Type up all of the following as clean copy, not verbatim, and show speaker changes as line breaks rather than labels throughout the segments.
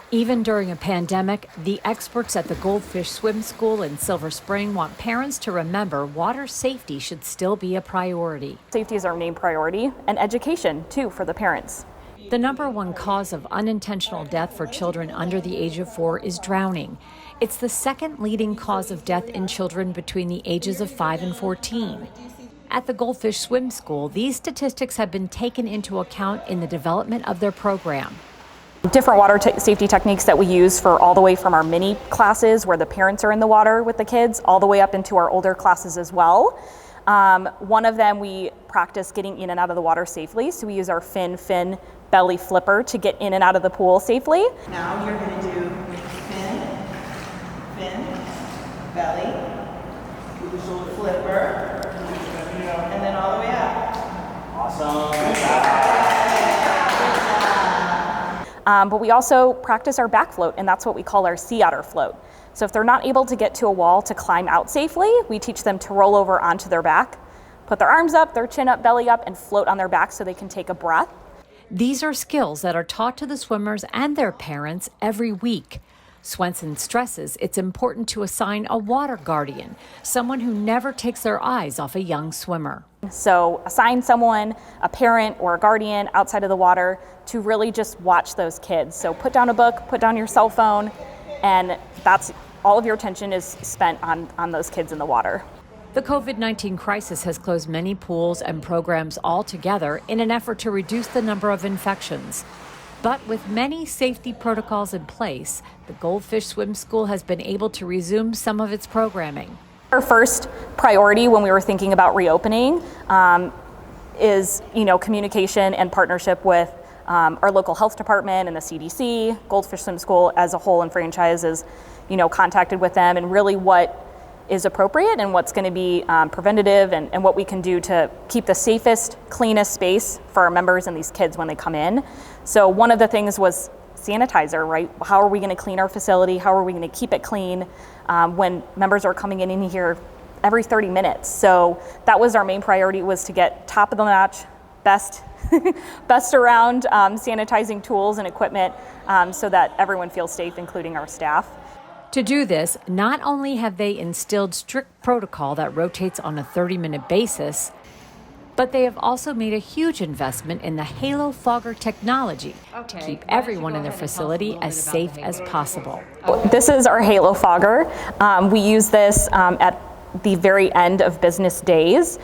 Even during a pandemic, the experts at the Goldfish Swim School in Silver Spring want parents to remember water safety should still be a priority.
Safety is our main priority, and education, too, for the parents.
The number one cause of unintentional death for children under the age of 4 is drowning. It's the second leading cause of death in children between the ages of 5 and 14. At the Goldfish Swim School, these statistics have been taken into account in the development of their program.
Different water safety techniques that we use for all the way from our mini classes where the parents are in the water with the kids all the way up into our older classes as well. One of them, we practice getting in and out of the water safely. So we use our fin belly flipper to get in and out of the pool safely.
Now you're going to do fin, belly, flipper, and then all the way up.
Awesome.
But we also practice our back float, and that's what we call our sea otter float. So if they're not able to get to a wall to climb out safely, we teach them to roll over onto their back, put their arms up, their chin up, belly up, and float on their back so they can take a breath.
These are skills that are taught to the swimmers and their parents every week. Swenson stresses it's important to assign a water guardian, someone who never takes their eyes off a young swimmer.
So assign someone, a parent or a guardian outside of the water to really just watch those kids. So put down a book, put down your cell phone, and that's all of your attention is spent on those kids in the water.
The COVID-19 crisis has closed many pools and programs altogether in an effort to reduce the number of infections. But with many safety protocols in place, the Goldfish Swim School has been able to resume some of its programming.
Our first priority when we were thinking about reopening is, communication and partnership with our local health department and the CDC. Goldfish Swim School as a whole and franchise is, contacted with them and really what is appropriate and what's going to be preventative and what we can do to keep the safest, cleanest space for our members and these kids when they come in. So one of the things was sanitizer, right? How are we going to clean our facility? How are we going to keep it clean when members are coming in here every 30 minutes? So that was our main priority, was to get top of the notch, best around sanitizing tools and equipment so that everyone feels safe, including our staff.
To do this, not only have they instilled strict protocol that rotates on a 30-minute basis, but they have also made a huge investment in the Halo Fogger technology to keep everyone in their facility as safe as possible.
This is our Halo Fogger. We use this at the very end of business days.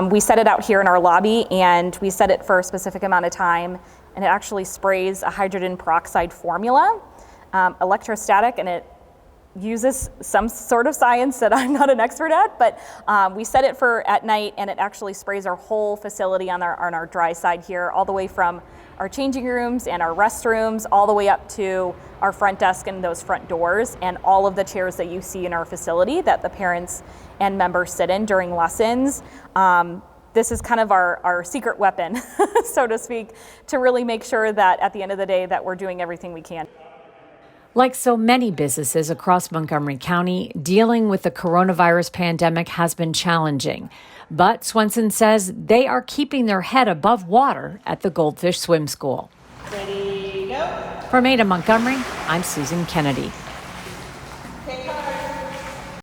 We set it out here in our lobby, and we set it for a specific amount of time, and it actually sprays a hydrogen peroxide formula, electrostatic, and it uses some sort of science that I'm not an expert at, but we set it for at night, and it actually sprays our whole facility on our dry side here, all the way from our changing rooms and our restrooms, all the way up to our front desk and those front doors, and all of the chairs that you see in our facility that the parents and members sit in during lessons. This is kind of our secret weapon, so to speak, to really make sure that at the end of the day that we're doing everything we can.
Like so many businesses across Montgomery County, dealing with the coronavirus pandemic has been challenging. But Swenson says they are keeping their head above water at the Goldfish Swim School.
Ready, go.
For Made in Montgomery, I'm Susan Kennedy.